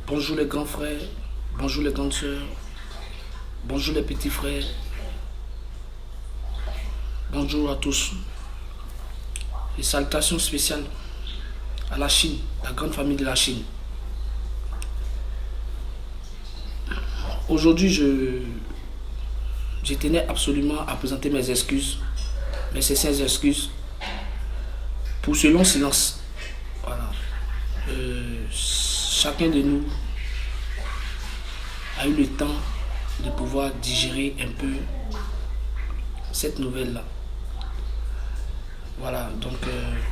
Bonjour les grands frères, bonjour les grandes sœurs, bonjour les petits frères, bonjour à tous. Et salutations spéciales à la Chine, la grande famille de la Chine. Aujourd'hui, je tenais absolument à présenter mes excuses, mes sincères excuses pour ce long silence. Voilà. Chacun de nous a eu le temps de pouvoir digérer un peu cette nouvelle-là. Voilà, donc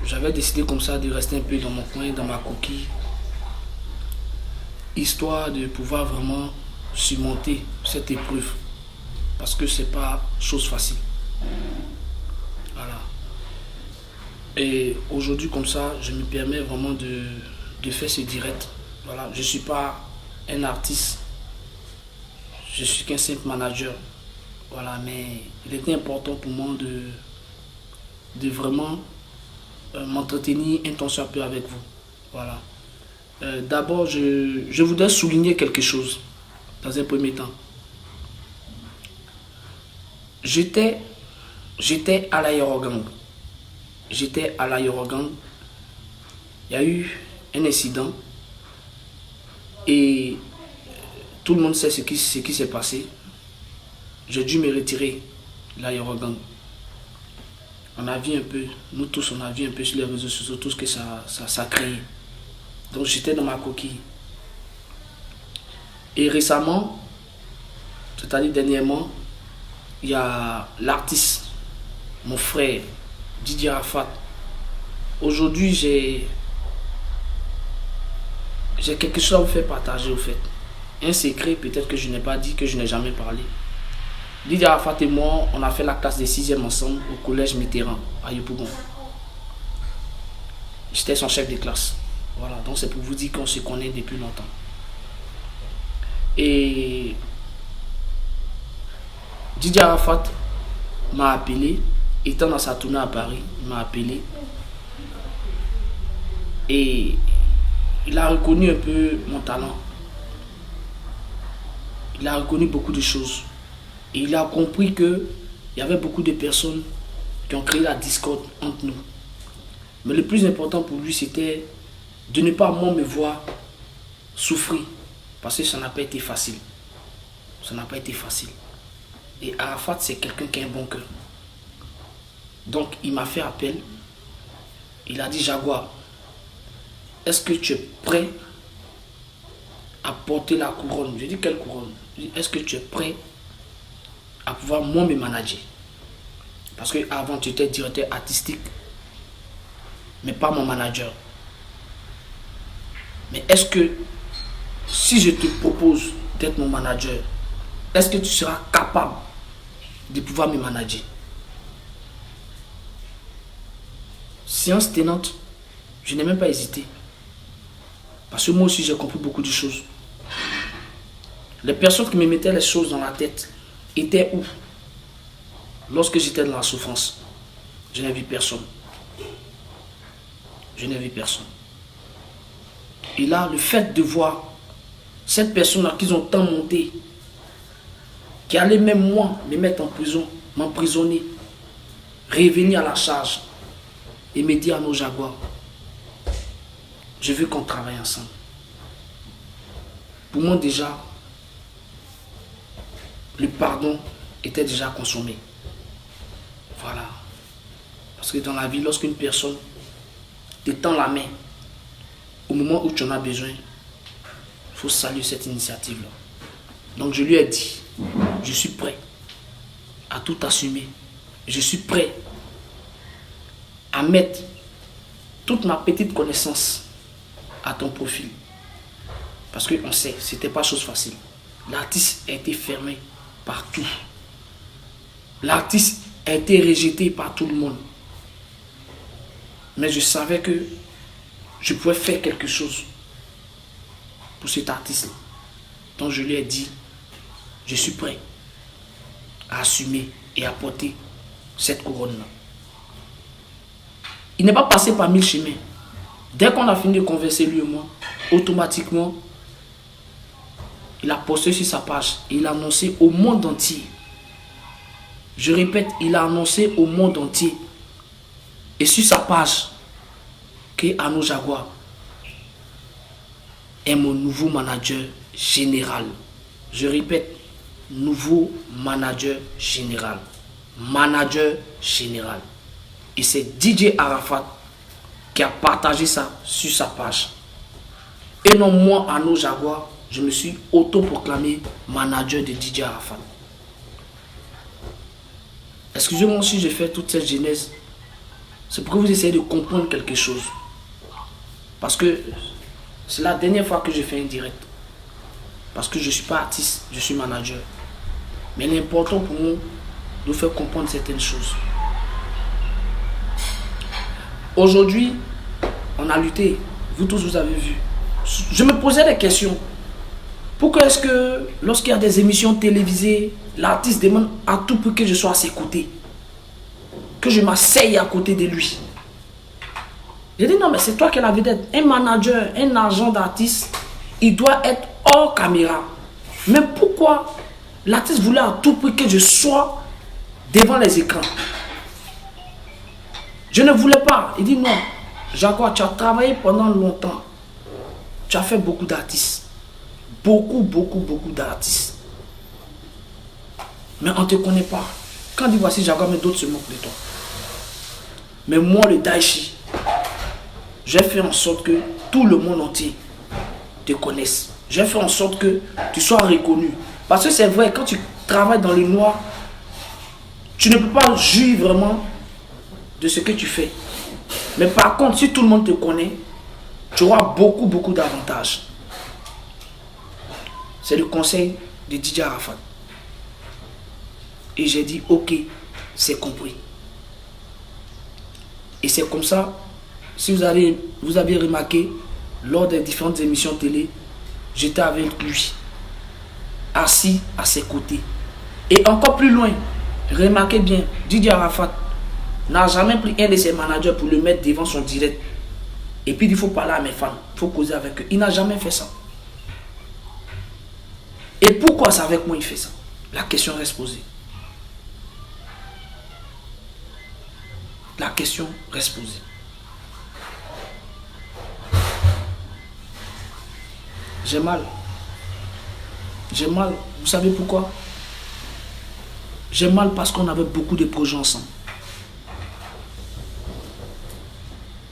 j'avais décidé comme ça de rester un peu dans mon coin, dans ma coquille, histoire de pouvoir vraiment surmonter cette épreuve, parce que c'est pas chose facile. Voilà. Et aujourd'hui comme ça, je me permets vraiment de faire ce direct. Voilà, je suis pas un artiste, je suis qu'un simple manager. Voilà, mais il était important pour moi de vraiment m'entretenir un temps soit peu avec vous. Voilà. D'abord, je voudrais souligner quelque chose dans un premier temps. J'étais à l'aérogang. J'étais à l'aérogang. Il y a eu un incident et tout le monde sait ce qui s'est passé. J'ai dû me retirer de l'aérogang. On a vu un peu, nous tous, on a vu un peu sur les réseaux sociaux tout ce que ça crée. Donc j'étais dans ma coquille. Et récemment, c'est-à-dire dernièrement, il y a l'artiste, mon frère, Didier Arafat. Aujourd'hui, j'ai quelque chose à vous faire partager au fait. Un secret peut-être que je n'ai pas dit, que je n'ai jamais parlé. Didier Arafat et moi, on a fait la classe des 6e ensemble au collège Mitterrand à Yopougon. J'étais son chef de classe. Voilà, donc c'est pour vous dire qu'on se connaît depuis longtemps. Et Didier Arafat m'a appelé, étant dans sa tournée à Paris, il m'a appelé. Et il a reconnu un peu mon talent. Il a reconnu beaucoup de choses. Et il a compris qu'il y avait beaucoup de personnes qui ont créé la discorde entre nous. Mais le plus important pour lui, c'était de ne pas moi me voir souffrir. Parce que ça n'a pas été facile. Ça n'a pas été facile. Et Arafat, c'est quelqu'un qui a un bon cœur. Donc, il m'a fait appel. Il a dit, Jaguar, est-ce que tu es prêt à porter la couronne? Je dis, quelle couronne? Est-ce que tu es prêt à pouvoir moi me manager? Parce que avant tu étais directeur artistique, mais pas mon manager. Mais est-ce que si je te propose d'être mon manager, est-ce que tu seras capable de pouvoir me manager? Séance tenante, je n'ai même pas hésité. Parce que moi aussi j'ai compris beaucoup de choses. Les personnes qui me mettaient les choses dans la tête étaient où? Lorsque j'étais dans la souffrance, je n'ai vu personne. Je n'ai vu personne. Et là, le fait de voir cette personne-là qu'ils ont tant monté, qui allait même moi me mettre en prison, m'emprisonner, revenir à la charge et me dire à nos jaguars, je veux qu'on travaille ensemble. Pour moi déjà, le pardon était déjà consommé. Voilà. Parce que dans la vie, lorsqu'une personne te tend la main, au moment où tu en as besoin, il faut saluer cette initiative-là. Donc je lui ai dit, je suis prêt à tout assumer. Je suis prêt à mettre toute ma petite connaissance à ton profil. Parce qu'on sait, ce n'était pas chose facile. L'artiste a été fermé partout. L'artiste a été rejeté par tout le monde. Mais je savais que je pouvais faire quelque chose pour cet artiste-là. Donc je lui ai dit, je suis prêt à assumer et à porter cette couronne-là. Il n'est pas passé par 1000 chemins. Dès qu'on a fini de converser lui et moi, automatiquement, il a posté sur sa page. Il a annoncé au monde entier. Je répète, il a annoncé au monde entier. Et sur sa page, que Arnaud Jaguar est mon nouveau manager général. Je répète, nouveau manager général. Manager général. Et c'est DJ Arafat qui a partagé ça sur sa page. Et non moi, Arnaud Jaguar, je me suis autoproclamé manager de DJ Arafat. Excusez-moi si je fais toute cette genèse. C'est pour que vous essayez de comprendre quelque chose. Parce que c'est la dernière fois que je fais un direct. Parce que je ne suis pas artiste, je suis manager. Mais il est important pour nous de faire comprendre certaines choses. Aujourd'hui, on a lutté. Vous tous, vous avez vu. Je me posais des questions. Pourquoi est-ce que lorsqu'il y a des émissions télévisées, l'artiste demande à tout prix que je sois à ses côtés, que je m'asseye à côté de lui? J'ai dit non, mais c'est toi qui es la vedette. Un manager, un agent d'artiste, il doit être hors caméra. Mais pourquoi l'artiste voulait à tout prix que je sois devant les écrans? Je ne voulais pas. Il dit non, Jaguar, tu as travaillé pendant longtemps. Tu as fait beaucoup d'artistes. Beaucoup d'artistes. Mais on ne te connaît pas. Quand on dit voici Jaguar, mais d'autres se moquent de toi. Mais moi, le Daichi, j'ai fait en sorte que tout le monde entier te connaisse. J'ai fait en sorte que tu sois reconnu. Parce que c'est vrai, quand tu travailles dans le noir, tu ne peux pas jouir vraiment de ce que tu fais. Mais par contre, si tout le monde te connaît, tu auras beaucoup d'avantages. C'est le conseil de DJ Arafat. Et j'ai dit, ok, c'est compris. Et c'est comme ça, si vous avez remarqué, lors des différentes émissions télé, j'étais avec lui, assis à ses côtés. Et encore plus loin, remarquez bien, DJ Arafat n'a jamais pris un de ses managers pour le mettre devant son direct. Et puis il faut parler à mes fans, il faut causer avec eux. Il n'a jamais fait ça. Et pourquoi c'est avec moi il fait ça? La question reste posée. La question reste posée. J'ai mal. J'ai mal. Vous savez pourquoi? J'ai mal parce qu'on avait beaucoup de projets ensemble.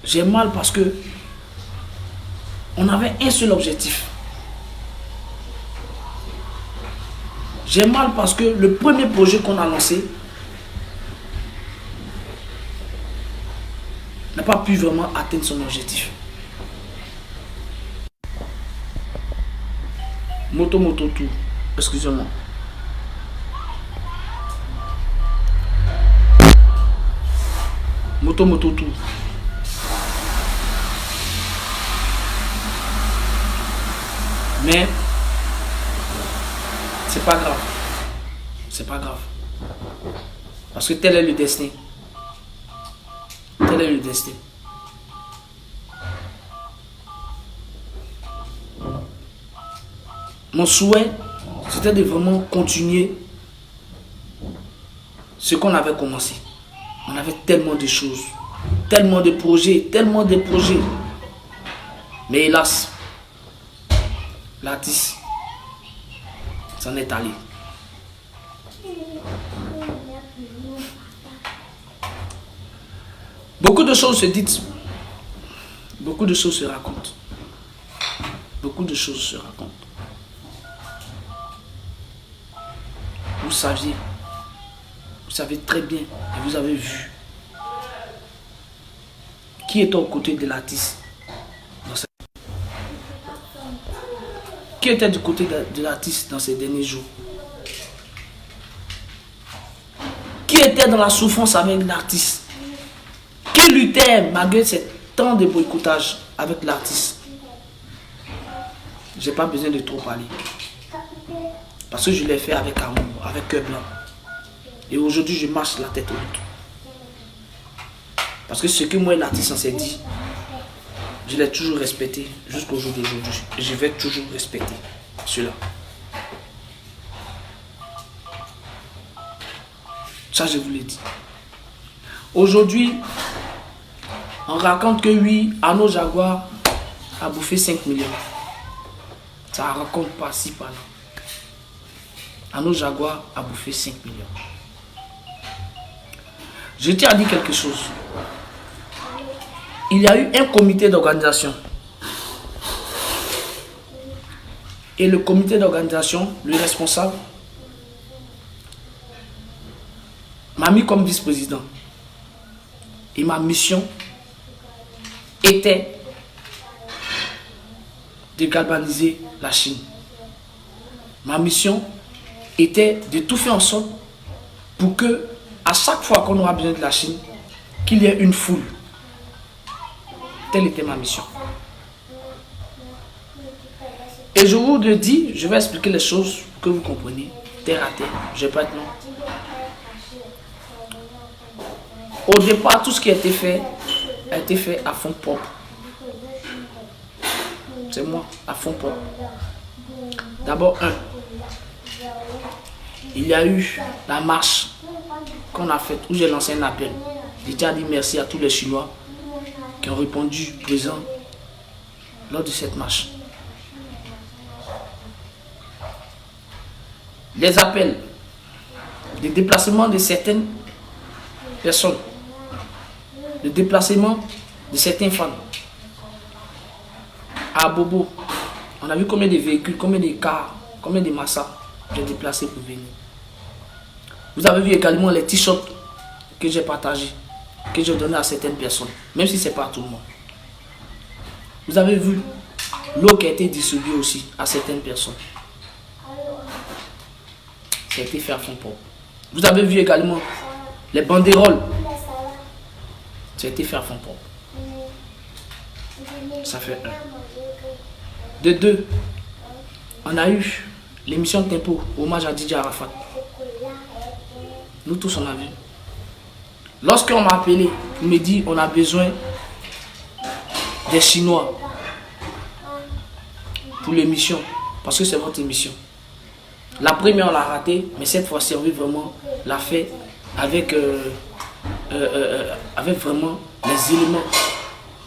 J'ai mal parce que on avait un seul objectif. J'ai mal parce que le premier projet qu'on a lancé n'a pas pu vraiment atteindre son objectif. Moto tout. Excusez-moi. Moto tout. Mais c'est pas grave. C'est pas grave. Parce que tel est le destin. Tel est le destin. Mon souhait, c'était de vraiment continuer ce qu'on avait commencé. On avait tellement de choses, tellement de projets. Mais hélas, l'artiste s'en est allé. Beaucoup de choses se disent, beaucoup de choses se racontent. Beaucoup de choses se racontent. Vous savez très bien, et vous avez vu, qui était aux côtés de l'artiste. Qui était du côté de l'artiste dans ces derniers jours? Qui était dans la souffrance avec l'artiste? Qui luttait malgré ces temps de boycottage avec l'artiste? Je n'ai pas besoin de trop parler. Parce que je l'ai fait avec amour, avec cœur blanc. Et aujourd'hui, je marche la tête haute. Parce que ce que moi et l'artiste on s'est dit, je l'ai toujours respecté jusqu'au jour d'aujourd'hui. Je vais toujours respecter cela. Ça, je vous l'ai dit. Aujourd'hui, on raconte que oui, Arnaud Jaguar a bouffé 5 millions. Ça ne raconte pas si par là. Arnaud Jaguar a bouffé 5 millions. Je tiens à dire quelque chose. Il y a eu un comité d'organisation. Et le comité d'organisation, le responsable, m'a mis comme vice-président. Et ma mission était de galvaniser la Chine. Ma mission était de tout faire en sorte pour que, à chaque fois qu'on aura besoin de la Chine, qu'il y ait une foule. Telle était ma mission. Et je vous le dis, je vais expliquer les choses pour que vous compreniez. Terre à terre, je ne vais pas être long. Au départ, tout ce qui a été fait à fond propre. C'est moi, à fond propre. D'abord, il y a eu la marche qu'on a faite, où j'ai lancé un appel. J'ai déjà dit merci à tous les Chinois qui ont répondu présent lors de cette marche. Les appels, les déplacements de certaines personnes, le déplacement de certaines femmes. À Bobo, on a vu combien de véhicules, combien de cars, combien de massas j'ai déplacés pour venir. Vous avez vu également les t-shirts que j'ai partagés, que j'ai donnés à certaines personnes, même si ce n'est pas tout le monde. Vous avez vu l'eau qui a été distribuée aussi à certaines personnes. Ça a été fait à fond propre. Vous avez vu également les banderoles. Ça a été fait à fond propre. Ça fait un. De deux, on a eu l'émission Tempo, hommage à Didier Arafat. Nous tous on a vu. Lorsqu'on m'a appelé, on me dit on a besoin des Chinois pour l'émission, parce que c'est votre émission. La première on l'a raté, mais cette fois-ci on veut vraiment la faire avec, avec vraiment les éléments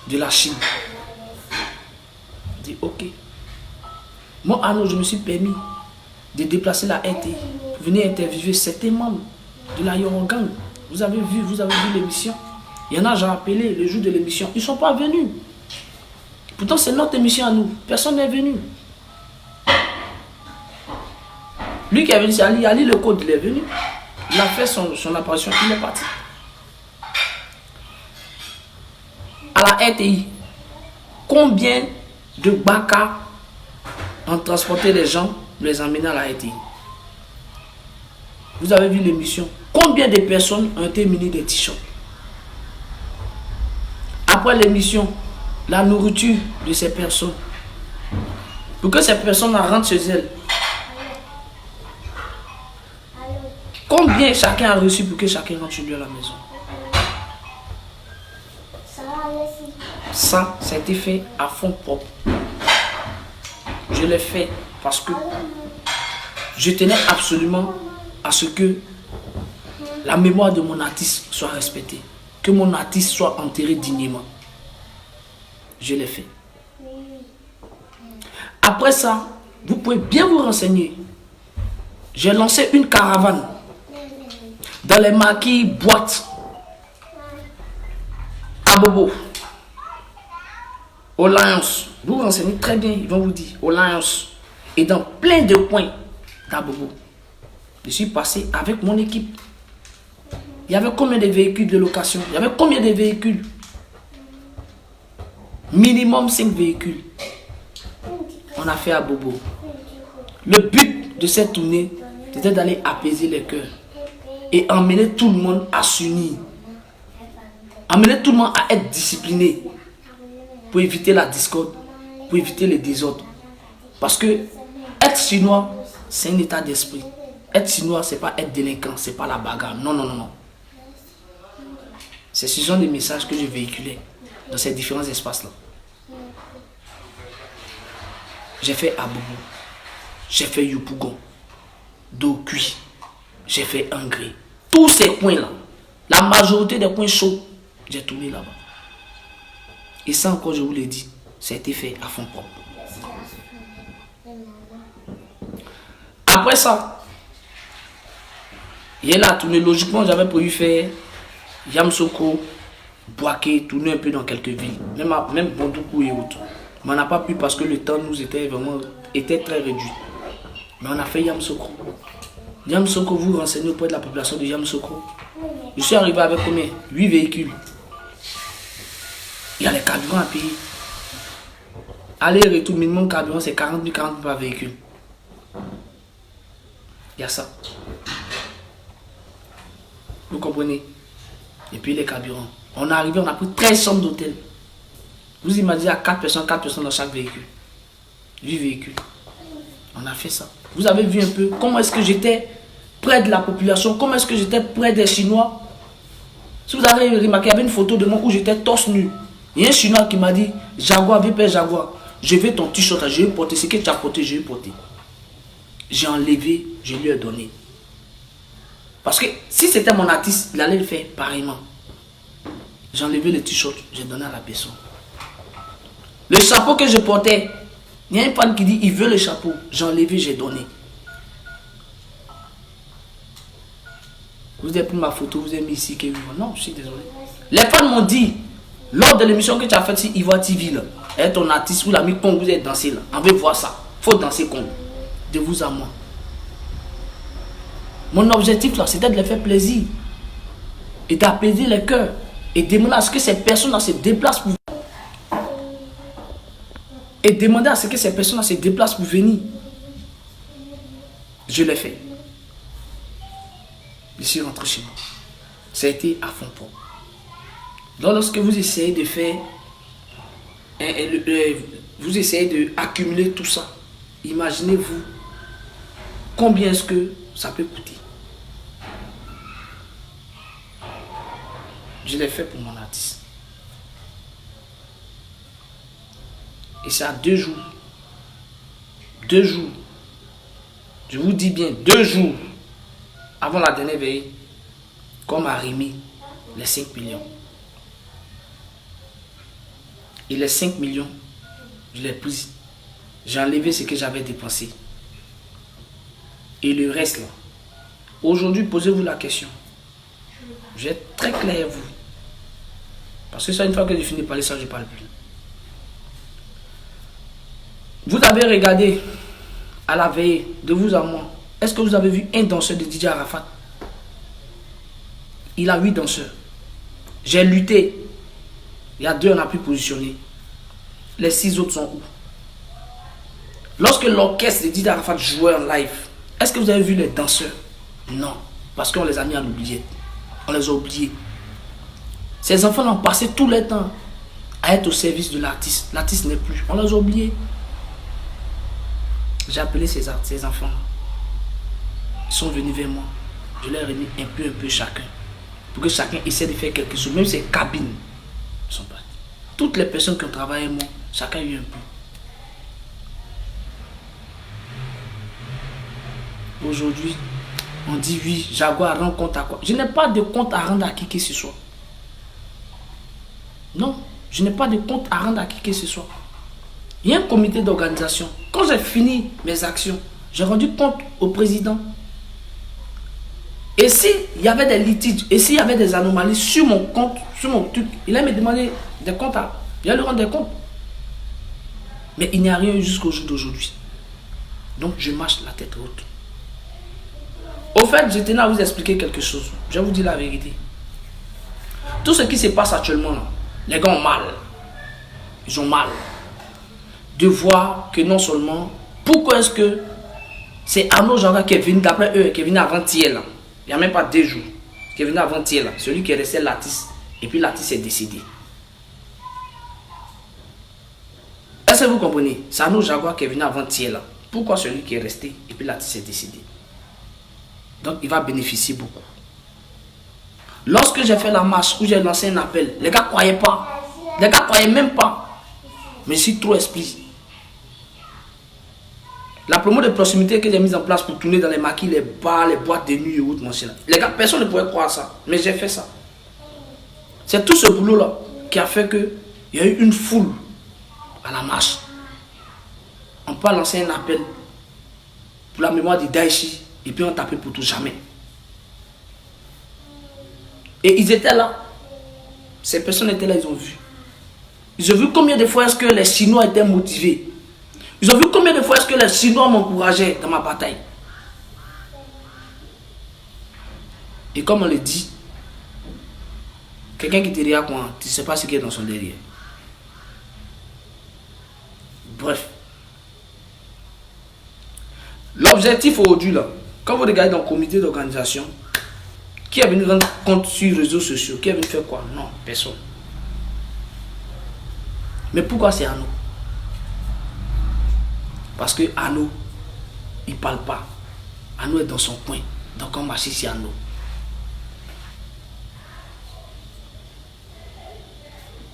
de la Chine. Je dis ok. Moi Arnaud, je me suis permis de déplacer la RT pour venir interviewer certains membres de la Yorogang. Vous avez vu l'émission. Il y en a, j'ai appelé le jour de l'émission. Ils ne sont pas venus. Pourtant, c'est notre émission à nous. Personne n'est venu. Lui qui est venu, c'est Ali. Ali, le code, il est venu. Il a fait son apparition. Il est parti. À la RTI, combien de baka ont transporté les gens, les emmener à la RTI? Vous avez vu l'émission. Combien de personnes ont été munies des t-shirts? Après l'émission, la nourriture de ces personnes, pour que ces personnes rentrent chez elles, combien chacun a reçu pour que chacun rentre chez lui à la maison? Ça a été fait à fond propre. Je l'ai fait parce que je tenais absolument à ce que la mémoire de mon artiste soit respectée, que mon artiste soit enterré dignement. Je l'ai fait. Après ça, vous pouvez bien vous renseigner. J'ai lancé une caravane dans les maquis boîtes à Bobo, au Lions. Vous vous renseignez très bien, ils vont vous dire, au Lions et dans plein de coins à Bobo. Je suis passé avec mon équipe. Il y avait combien de véhicules de location? Il y avait combien de véhicules? Minimum 5 véhicules. On a fait à Bobo. Le but de cette tournée, c'était d'aller apaiser les cœurs et emmener tout le monde à s'unir. Emmener tout le monde à être discipliné pour éviter la discorde, pour éviter les désordres. Parce que être chinois, c'est un état d'esprit. Être chinois, c'est pas être délinquant, c'est pas la bagarre. Non, non, non, non. C'est ce genre de messages que je véhiculais dans ces différents espaces-là. J'ai fait Aboubou, j'ai fait Yopougon, Do Cuit, j'ai fait Angré. tous ces coins-là, la majorité des coins chauds, j'ai tourné là-bas. Et ça encore, je vous l'ai dit, ça a été fait à fond propre. Après ça, il y a la tournée. Logiquement, j'avais prévu faire Yamoussoukro, Bouaké, tourner un peu dans quelques villes, même Bondoukou et autres. Mais on n'a pas pu parce que le temps nous était très réduit. Mais on a fait Yamoussoukro. Yamoussoukro, vous renseignez auprès de la population de Yamoussoukro. Je suis arrivé avec combien? 8 véhicules. Il y a les carburants à payer. Aller-retour, minimum carburant, c'est 40 000 par véhicule. Il y a ça. Vous comprenez? Et puis les carburants. On est arrivé, on a pris 13 chambres d'hôtel. Vous imaginez à 4 personnes dans chaque véhicule. 8 véhicules. On a fait ça. Vous avez vu un peu comment est-ce que j'étais près de la population, comment est-ce que j'étais près des Chinois. Si vous avez remarqué, il y avait une photo de moi où j'étais torse nu. Il y a un Chinois qui m'a dit, Jaguar, VP Jaguar, je veux ton t-shirt, je vais porter. Ce que tu as porté, je vais porter. J'ai enlevé, je lui ai donné. Parce que si c'était mon artiste, il allait le faire pareillement. J'ai enlevé le t-shirt, j'ai donné à la personne. Le chapeau que je portais, il y a une femme qui dit, il veut le chapeau. J'ai enlevé, j'ai donné. Vous avez pris ma photo, vous avez mis ici, non, je suis désolé. Les fans m'ont dit, lors de l'émission que tu as faite sur Ivoire TV, là, et ton artiste, vous l'avez mis comme vous êtes dansé là. On veut voir ça. Il faut danser comme de vous à moi. Mon objectif là, c'était de leur faire plaisir. Et d'apaiser les cœurs. Et demander à ce que ces personnes-là se déplacent pour venir. Je l'ai fait. Je suis rentré chez moi. Ça a été à fond propre. Donc lorsque vous essayez de faire, vous essayez d'accumuler tout ça, imaginez-vous combien est-ce que ça peut coûter. Je l'ai fait pour mon artiste. Et c'est à 2 jours. 2 jours. Je vous dis bien, 2 jours avant la dernière veille, qu'on m'a remis les 5 millions. Et les 5 millions, je les ai pris. J'ai enlevé ce que j'avais dépensé. Et le reste là. Aujourd'hui, posez-vous la question. Je vais être très clair à vous. Parce que ça, une fois que je finis de parler ça, je ne parle plus. Vous avez regardé à la veille, de vous à moi, est-ce que vous avez vu un danseur de DJ Arafat? Il a 8 danseurs. J'ai lutté. Il y a 2, on a pu positionner. Les 6 autres sont où? Lorsque l'orchestre de DJ Arafat jouait en live, est-ce que vous avez vu les danseurs? Non. Parce qu'on les a mis à l'oubliette. On les a oubliés. Ces enfants ont passé tout le temps à être au service de l'artiste. L'artiste n'est plus. On les a oubliés. J'ai appelé ces enfants. Ils sont venus vers moi. Je leur ai mis un peu chacun. Pour que chacun essaie de faire quelque chose. Même ces cabines sont parties. Toutes les personnes qui ont travaillé avec moi, chacun a eu un peu. Aujourd'hui, on dit oui, Jaguar rend compte à quoi? Je n'ai pas de compte à rendre à qui que ce soit. Non, je n'ai pas de compte à rendre à qui que ce soit. Il y a un comité d'organisation. Quand j'ai fini mes actions, j'ai rendu compte au président. Et s'il y avait des litiges, et s'il y avait des anomalies sur mon compte, sur mon truc, il allait me demander des comptes. Il allait lui rendre des comptes. Mais il n'y a rien eu jusqu'au jour d'aujourd'hui. Donc je marche la tête haute. Au fait, je tenais à vous expliquer quelque chose. Je vais vous dire la vérité. Tout ce qui se passe actuellement, là, les gars ont mal. Ils ont mal. De voir que non seulement, pourquoi est-ce que c'est Arnaud Jaguar qui est venu, d'après eux, qui est venu avant-hier là. Il n'y a même pas 2 jours. Qui est venu avant-hier là. Celui qui est resté l'artiste. Et puis l'artiste est décédé. Est-ce que vous comprenez? C'est Arnaud Jaguar qui est venu avant-hier là. Pourquoi celui qui est resté et puis l'artiste est décédé? Donc il va bénéficier beaucoup. Lorsque j'ai fait la marche où j'ai lancé un appel, les gars ne croyaient pas. Les gars ne croyaient même pas. Mais je suis trop esprit. La promo de proximité que j'ai mise en place pour tourner dans les maquis, les bars, les boîtes de nuit et autres, les gars, personne ne pourrait croire ça. Mais j'ai fait ça. C'est tout ce boulot-là qui a fait qu'il y a eu une foule à la marche. On peut lancer un appel pour la mémoire de Daichi et puis on tapait pour tout jamais. Et ils étaient là. Ces personnes étaient là, ils ont vu. Ils ont vu combien de fois est-ce que les Chinois étaient motivés. Ils ont vu combien de fois est-ce que les Chinois m'encourageaient dans ma bataille. Et comme on le dit, quelqu'un qui te regarde quoi, tu ne sais pas ce qui est dans son derrière. Bref. L'objectif aujourd'hui là, quand vous regardez dans le comité d'organisation, qui est venu rendre compte sur les réseaux sociaux, qui est venu faire quoi? Non, personne. Mais pourquoi c'est Arnaud? Parce que Arnaud, il ne parle pas. Arnaud est dans son coin. Donc on marche ici Arnaud.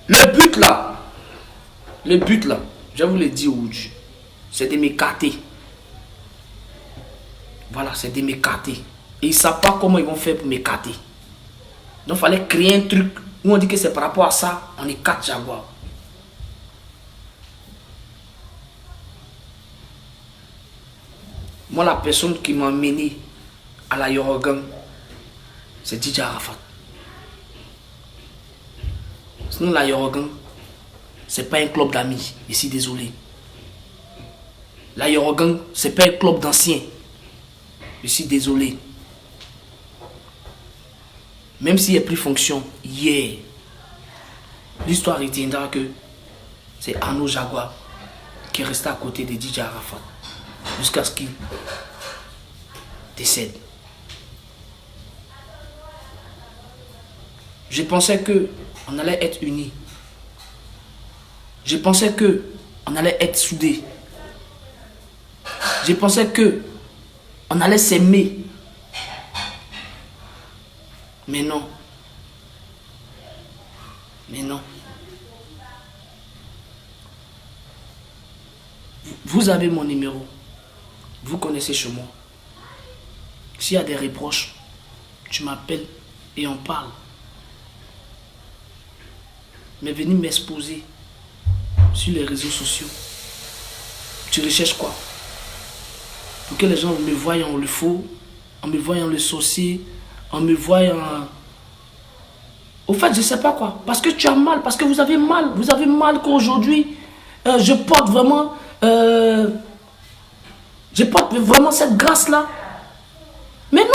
Le but là, je vous le dis aujourd'hui, c'est de m'écarter. Voilà, c'est de m'écarter. Et ils ne savent pas comment ils vont faire pour m'écarter. Donc il fallait créer un truc où on dit que c'est par rapport à ça, on écarte Jaguar. Moi, la personne qui m'a mené à la Yorogan, c'est DJ Arafat. Sinon, la Yorogan, c'est pas un club d'amis. Je suis désolé. La Yorogan, c'est pas un club d'anciens. Je suis désolé. Même s'il a pris fonction hier, l'histoire retiendra que c'est Arnaud Jaguar qui est resté à côté de DJ Arafat jusqu'à ce qu'il décède. Je pensais que on allait être unis. Je pensais que on allait être soudés. Je pensais que on allait s'aimer. Mais non. Mais non. Vous avez mon numéro. Vous connaissez chez moi. S'il y a des reproches, tu m'appelles et on parle. Mais venir m'exposer sur les réseaux sociaux. Tu recherches quoi? Pour que les gens me voient en le faux, en me voyant le sorcier, en me voyant... Au fait, je ne sais pas quoi. Parce que tu as mal, parce que vous avez mal. Vous avez mal qu'aujourd'hui, je porte vraiment... je porte vraiment cette grâce-là. Mais non.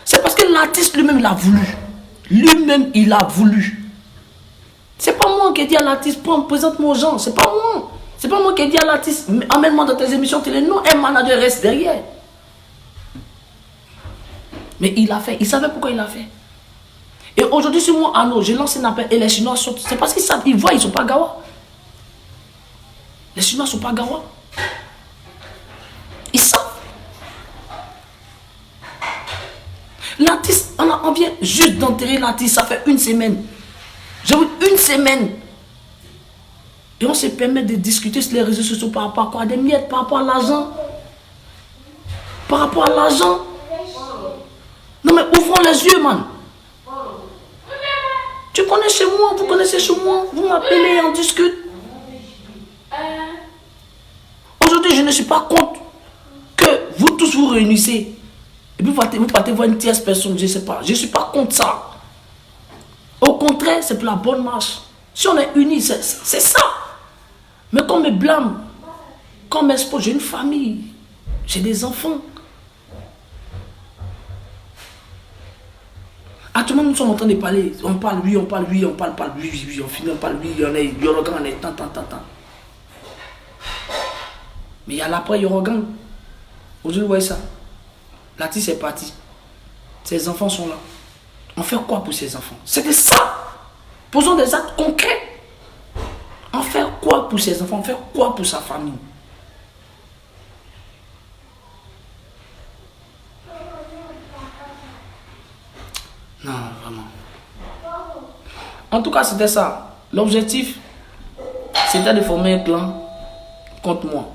C'est parce que l'artiste lui-même l'a voulu. Lui-même, il a voulu. C'est pas moi qui ai dit à l'artiste, présente-moi aux gens. C'est pas moi. C'est pas moi qui ai dit à l'artiste, emmène-moi dans tes émissions télé. Non, un manager reste derrière. Mais il a fait. Il savait pourquoi il a fait. Et aujourd'hui, sur moi, Arnaud, je lance un appel et les Chinois sortent. C'est parce qu'ils savent, ils voient, ils ne sont pas gawa. Les Chinois ne sont pas gawa. Ils savent. L'artiste, on vient juste d'enterrer l'artiste, ça fait une semaine. J'avoue, une semaine. Et on se permet de discuter sur les réseaux sociaux par rapport à quoi? Des miettes, par rapport à l'argent. Par rapport à l'argent. Non mais ouvrons les yeux, man. Tu connais chez moi, vous connaissez chez moi, vous m'appelez, on discute. Aujourd'hui, je ne suis pas contre que vous tous vous réunissez. Et puis vous partez voir une tierce personne, je ne sais pas. Je ne suis pas contre ça. Au contraire, c'est pour la bonne marche. Si on est unis, c'est ça. Mais qu'on me blâme, qu'on m'expose, j'ai une famille, j'ai des enfants. Actuellement, nous sommes en train de parler. On parle lui, on parle lui, on parle pas lui, oui, on finit, on parle lui, on est Yorogan, on est tant. Mais il y a l'après Yorogan. Aujourd'hui, vous voyez ça. L'artiste est parti. Ses enfants sont là. On fait quoi pour ses enfants? C'était ça. Posons des actes concrets. On fait quoi pour ses enfants? On fait quoi pour sa famille? Non, vraiment. En tout cas, c'était ça. L'objectif, c'était de former un clan contre moi.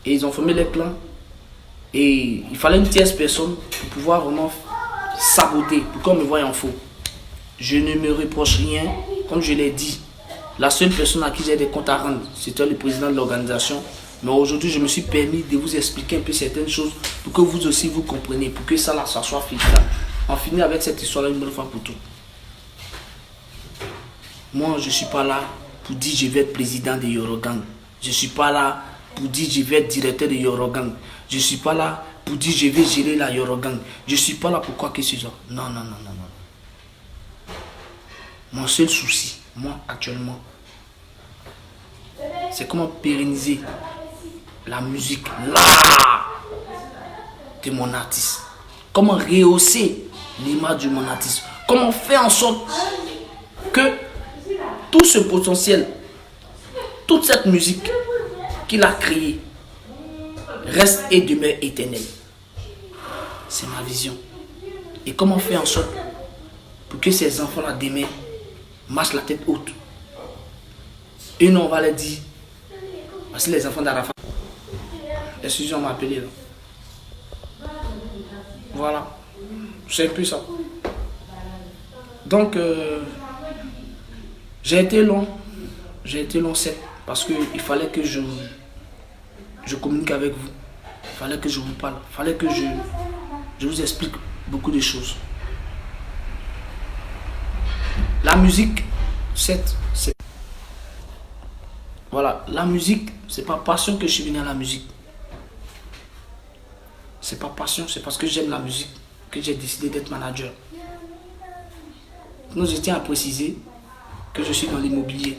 et ils ont formé les clans. Et il fallait une tierce personne pour pouvoir vraiment saboter, pour qu'on me voie en faux. Je ne me reproche rien, comme je l'ai dit. La seule personne à qui j'ai des comptes à rendre, c'était le président de l'organisation. Mais aujourd'hui, je me suis permis de vous expliquer un peu certaines choses pour que vous aussi vous compreniez, pour que ça là, ça soit fini. On finit avec cette histoire-là une bonne fois pour toutes. Moi, je ne suis pas là pour dire je vais être président de Yorogang. Je ne suis pas là pour dire je vais être directeur de Yorogang. Je ne suis pas là pour dire je vais gérer la Yorogang. Je ne suis pas là pour quoi que ce soit. Non, non, non, non, non. Mon seul souci, moi, actuellement, c'est comment pérenniser la musique là de mon artiste. Comment rehausser l'image de mon artiste. Comment faire en sorte que tout ce potentiel, toute cette musique qu'il a créée reste et demeure éternelle. C'est ma vision. Et comment faire en sorte pour que ces enfants-là demain marchent la tête haute. Et non, on va leur dire, voici les enfants d'Arafat. Excusez, on m'a appelé là. Voilà. C'est plus ça. Donc, j'ai été long. J'ai été long, c'est parce qu'il fallait que je communique avec vous. Il fallait que je vous parle. Il fallait que je vous explique beaucoup de choses. La musique, c'est... Voilà, la musique, c'est pas passion que je suis venu à la musique. C'est pas passion, c'est parce que j'aime la musique que j'ai décidé d'être manager. Donc je tiens à préciser que je suis dans l'immobilier.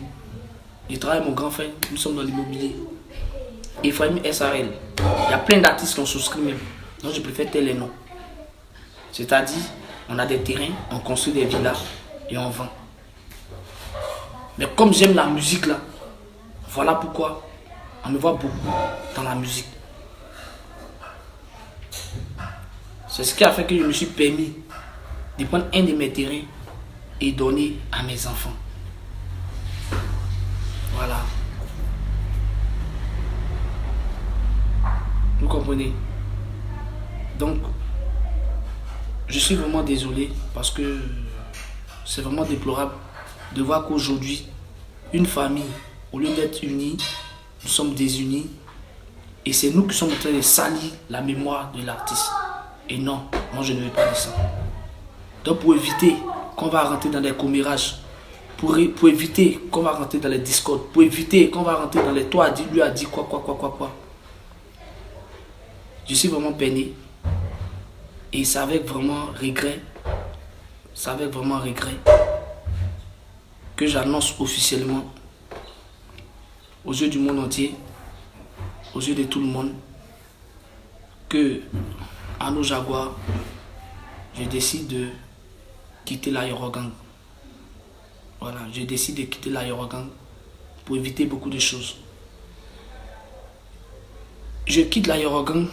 Je travaille avec mon grand frère, nous sommes dans l'immobilier. Ephraim SRL. Il y a plein d'artistes qui ont souscrit même. Donc je préfère taire les noms. C'est-à-dire, on a des terrains, on construit des villas et on vend. Mais comme j'aime la musique là, voilà pourquoi on me voit beaucoup dans la musique. C'est ce qui a fait que je me suis permis de prendre un de mes terrains et donner à mes enfants. Voilà. Vous comprenez? Donc, je suis vraiment désolé parce que c'est vraiment déplorable de voir qu'aujourd'hui, une famille, au lieu d'être unie, nous sommes désunis. Et c'est nous qui sommes en train de salir la mémoire de l'artiste. Et non, moi je ne veux pas de ça. Donc pour éviter qu'on va rentrer dans des commérages, pour éviter qu'on va rentrer dans les discords, pour éviter qu'on va rentrer dans les toi a dit, lui a dit quoi. Je suis vraiment peiné. Et c'est avec vraiment regret, que j'annonce officiellement aux yeux du monde entier, aux yeux de tout le monde, que Ano Jaguar, je décide de quitter la Yorogang. Voilà, je décide de quitter la Yorogang pour éviter beaucoup de choses. Je quitte la Yorogang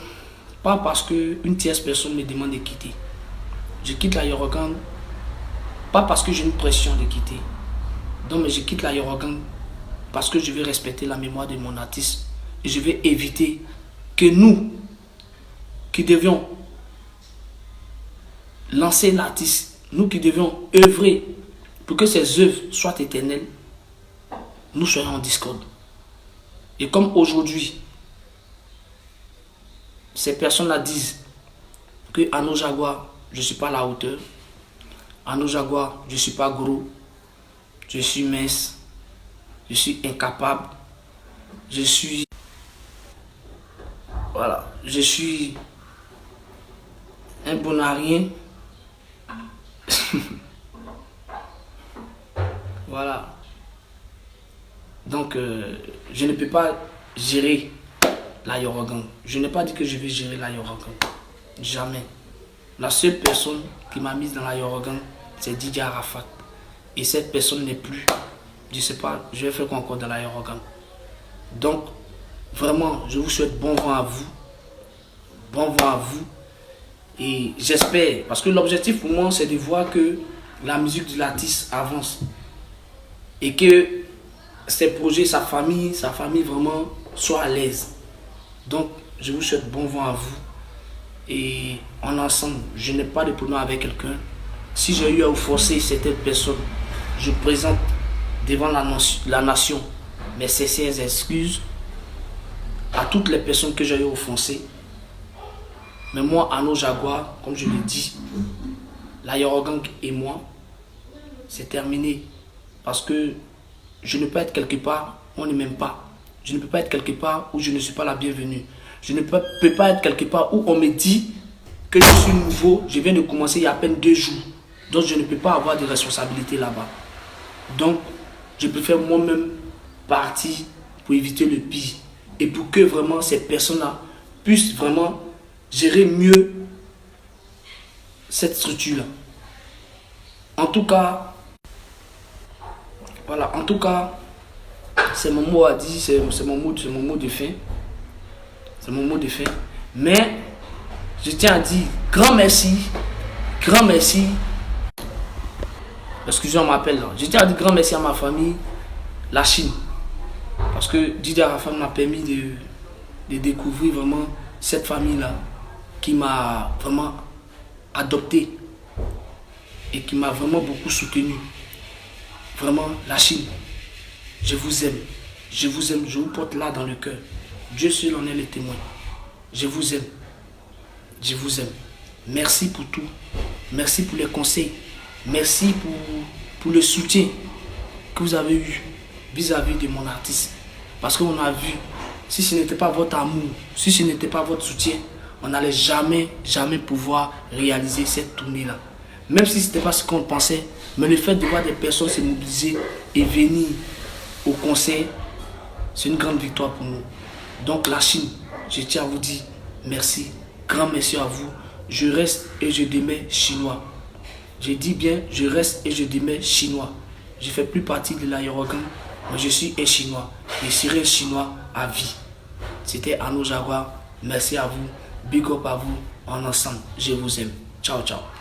pas parce qu'une tierce personne me demande de quitter. Je quitte la Yorogang pas parce que j'ai une pression de quitter. Non, mais je quitte la Yorogang parce que je veux respecter la mémoire de mon artiste. Et je vais éviter que nous, qui devions lancer l'artiste, nous qui devions œuvrer pour que ses œuvres soient éternelles, nous soyons en discorde. Et comme aujourd'hui, ces personnes-là disent que Ano Jaguar, je ne suis pas à la hauteur. Ano Jaguar, je ne suis pas gros. Je suis mince. Je suis incapable. Je suis... Voilà. Je suis un bon à rien. Voilà. Donc, je ne peux pas gérer la Yorogang. Je n'ai pas dit que je vais gérer la Yorogang. Jamais. La seule personne qui m'a mise dans la Yorogang, c'est DJ Arafat. Et cette personne n'est plus. Je ne sais pas, je vais faire quoi encore dans la Yorogang. Donc, vraiment, je vous souhaite bon vent à vous. Bon vent à vous. Et j'espère, parce que l'objectif pour moi, c'est de voir que la musique de l'artiste avance. Et que ses projets, sa famille vraiment soient à l'aise. Donc, je vous souhaite bon vent à vous. Et en ensemble, je n'ai pas de problème avec quelqu'un. Si j'ai eu à offenser certaines personnes, je présente devant la nation mes sincères excuses à toutes les personnes que j'ai eu offensées. Mais moi, Arnaud Jaguar, comme je l'ai dit, la Yorogang et moi, c'est terminé. Parce que je ne peux être quelque part où on ne m'aime pas. Je ne peux pas être quelque part où je ne suis pas la bienvenue. Je ne peux pas être quelque part où on me dit que je suis nouveau, je viens de commencer il y a à peine 2 jours. Donc je ne peux pas avoir de responsabilité là-bas. Donc je préfère moi-même partir pour éviter le pire. Et pour que vraiment ces personnes-là puissent vraiment gérer mieux cette structure-là. En tout cas, voilà, en tout cas, c'est mon mot à dire, c'est mon mot de fin. C'est mon mot de fin. Mais je tiens à dire grand merci. Excusez-moi, on m'appelle là. Je tiens à dire grand merci à ma famille, la Chine. Parce que Didier Arafat m'a permis de découvrir vraiment cette famille-là qui m'a vraiment adopté et qui m'a vraiment beaucoup soutenu. Vraiment, la Chine, je vous aime, je vous porte là dans le cœur. Dieu seul en est le témoin. Je vous aime. Merci pour tout. Merci pour les conseils. Merci pour le soutien que vous avez eu vis-à-vis de mon artiste. Parce qu'on a vu, si ce n'était pas votre amour, si ce n'était pas votre soutien, on n'allait jamais pouvoir réaliser cette tournée-là. Même si ce n'était pas ce qu'on pensait, mais le fait de voir des personnes se mobiliser et venir au concert, c'est une grande victoire pour nous. Donc la Chine, je tiens à vous dire merci, grand merci à vous. Je reste et je demeure chinois. Je dis bien, je reste et je demeure chinois. Je ne fais plus partie de la Yorogang, mais je suis un chinois. Je serai un chinois à vie. C'était Arnaud Jaguar. Merci à vous. Big up à vous. En ensemble, je vous aime. Ciao, ciao.